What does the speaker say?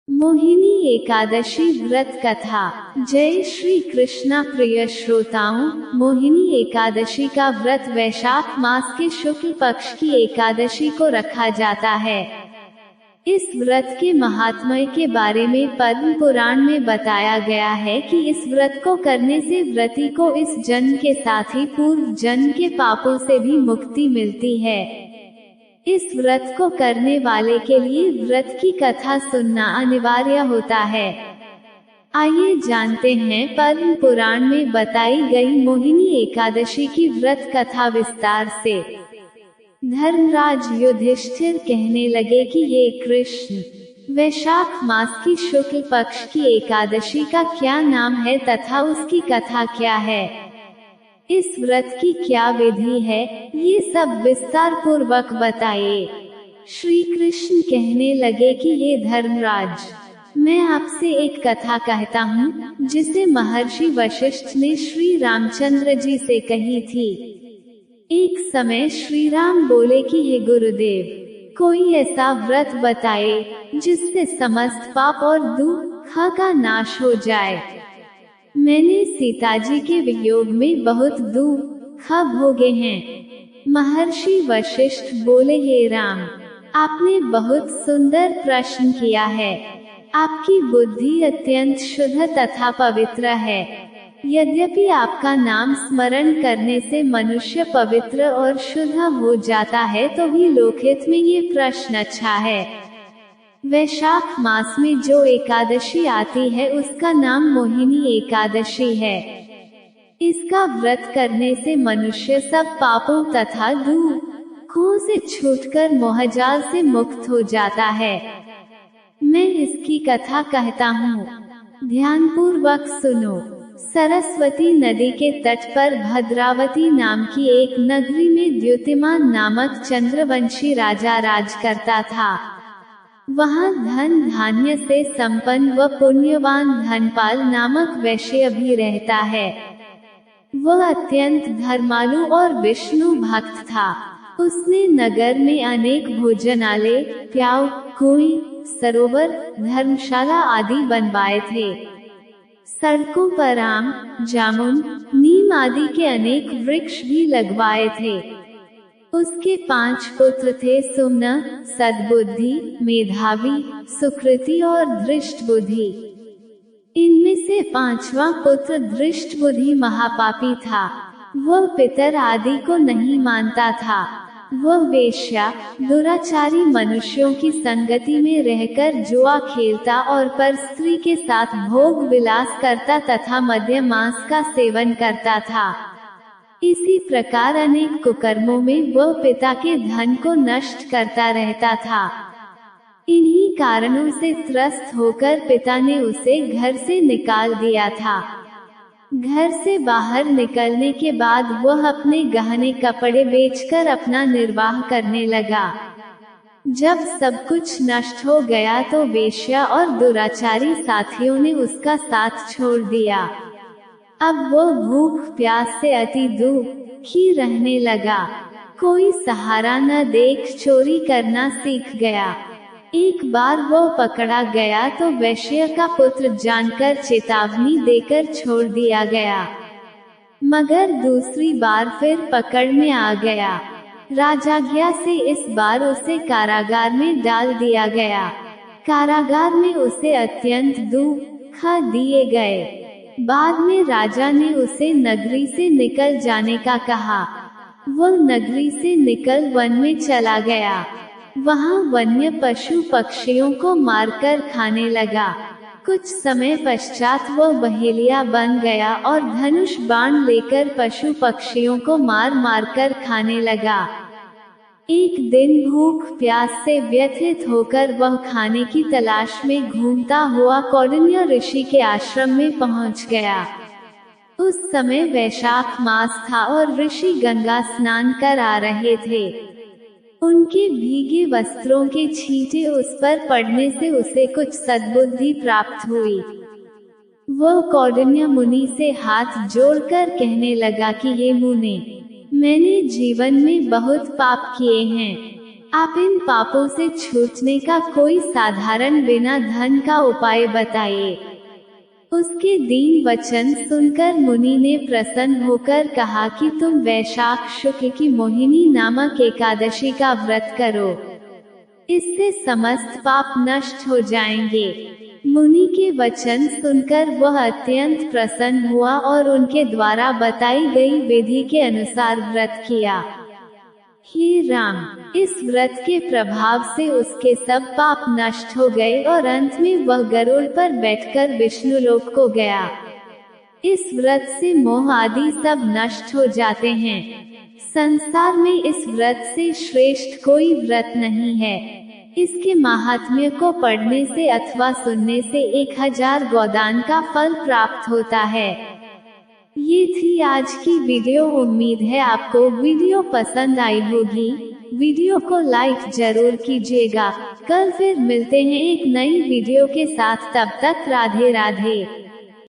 मोहिनी एकादशी व्रत कथा। जय श्री कृष्णा। प्रिय श्रोताओं, मोहिनी एकादशी का व्रत वैशाख मास के शुक्ल पक्ष की एकादशी को रखा जाता है। इस व्रत के महात्म्य के बारे में पद्म पुराण में बताया गया है कि इस व्रत को करने से व्रती को इस जन्म के साथ ही पूर्व जन्म के पापों से भी मुक्ति मिलती है। इस व्रत को करने वाले के लिए व्रत की कथा सुनना अनिवार्य होता है। आइए जानते हैं पद्म पुराण में बताई गई मोहिनी एकादशी की व्रत कथा विस्तार से। धर्मराज युधिष्ठिर कहने लगे कि ये कृष्ण वैशाख मास की शुक्ल पक्ष की एकादशी का क्या नाम है तथा उसकी कथा क्या है, इस व्रत की क्या विधि है, ये सब विस्तार पूर्वक बताइए। श्री कृष्ण कहने लगे कि ये धर्मराज, मैं आपसे एक कथा कहता हूँ जिसे महर्षि वशिष्ठ ने श्री रामचंद्र जी से कही थी। एक समय श्री राम बोले कि हे गुरुदेव, कोई ऐसा व्रत बताए जिससे समस्त पाप और दुख का नाश हो जाए। मैंने सीताजी के वियोग में बहुत दुख भोगे हैं। महर्षि वशिष्ठ बोले, हे राम, आपने बहुत सुंदर प्रश्न किया है। आपकी बुद्धि अत्यंत शुद्ध तथा पवित्र है। यद्यपि आपका नाम स्मरण करने से मनुष्य पवित्र और शुद्ध हो जाता है, तो भी लोकहित में ये प्रश्न अच्छा है। वैशाख मास में जो एकादशी आती है उसका नाम मोहिनी एकादशी है। इसका व्रत करने से मनुष्य सब पापों तथा दुखों से छूटकर मोहजाल से मुक्त हो जाता है। मैं इसकी कथा कहता हूँ, ध्यानपूर्वक सुनो। सरस्वती नदी के तट पर भद्रावती नाम की एक नगरी में द्युतिमान नामक चंद्रवंशी राजा राज करता था। वहाँ धन धान्य से संपन्न व पुण्यवान धनपाल नामक वैश्य भी रहता है। वह अत्यंत धर्मालु और विष्णु भक्त था। उसने नगर में अनेक भोजनालय, प्याऊ, कुएं, सरोवर, धर्मशाला आदि बनवाए थे। सड़कों पर आम, जामुन, नीम आदि के अनेक वृक्ष भी लगवाए थे। उसके 5 पुत्र थे, सुमन, सद्बुद्धि, मेधावी, सुकृति और धृष्ट बुद्धि। इनमें से 5वां पुत्र धृष्ट बुद्धि महापापी था। वह पितर आदि को नहीं मानता था। वह वेश्या, दुराचारी मनुष्यों की संगति में रहकर जुआ खेलता और पर स्त्री के साथ भोग विलास करता तथा मद्य मांस का सेवन करता था। इसी प्रकार अनेक कुकर्मों में वह पिता के धन को नष्ट करता रहता था। इन्हीं कारणों से त्रस्त होकर पिता ने उसे घर से निकाल दिया था। घर से बाहर निकलने के बाद वह अपने गहने कपड़े बेचकर अपना निर्वाह करने लगा। जब सब कुछ नष्ट हो गया तो वेश्या और दुराचारी साथियों ने उसका साथ छोड़ दिया। अब वो भूख प्यास से अति दुखी रहने लगा। कोई सहारा न देख चोरी करना सीख गया। एक बार वो पकड़ा गया तो वैश्य का पुत्र जानकर चेतावनी देकर छोड़ दिया गया, मगर दूसरी बार फिर पकड़ में आ गया। राजाज्ञा से इस बार उसे कारागार में डाल दिया गया। कारागार में उसे अत्यंत दुख दिए गए। बाद में राजा ने उसे नगरी से निकल जाने का कहा। वह नगरी से निकल वन में चला गया। वहाँ वन्य पशु पक्षियों को मारकर खाने लगा। कुछ समय पश्चात वह बहेलिया बन गया और धनुष बाण लेकर पशु पक्षियों को मार मार कर खाने लगा। एक दिन भूख प्यास से व्यथित होकर वह खाने की तलाश में घूमता हुआ कौंडिन्य ऋषि के आश्रम में पहुंच गया। उस समय वैशाख मास था और ऋषि गंगा स्नान कर आ रहे थे। उनके भीगे वस्त्रों के छींटे उस पर पड़ने से उसे कुछ सद्बुद्धि प्राप्त हुई। वह कौंडिन्य मुनि से हाथ जोड़कर कहने लगा कि हे मुने, मैंने जीवन में बहुत पाप किए हैं। आप इन पापों से छूटने का कोई साधारण बिना धन का उपाय बताइए। उसके दीन वचन सुनकर मुनि ने प्रसन्न होकर कहा कि तुम वैशाख शुक्ल की मोहिनी नामक एकादशी का व्रत करो, इससे समस्त पाप नष्ट हो जाएंगे। मुनि के वचन सुनकर वह अत्यंत प्रसन्न हुआ और उनके द्वारा बताई गई विधि के अनुसार व्रत किया। हे राम, इस व्रत के प्रभाव से उसके सब पाप नष्ट हो गए और अंत में वह गरुड़ पर बैठकर विष्णुलोक को गया। इस व्रत से मोह आदि सब नष्ट हो जाते हैं। संसार में इस व्रत से श्रेष्ठ कोई व्रत नहीं है। इसके महात्म्य को पढ़ने से अथवा सुनने से 1000 गोदान का फल प्राप्त होता है। ये थी आज की वीडियो। उम्मीद है आपको वीडियो पसंद आई होगी। वीडियो को लाइक जरूर कीजिएगा। कल फिर मिलते हैं एक नई वीडियो के साथ। तब तक राधे राधे।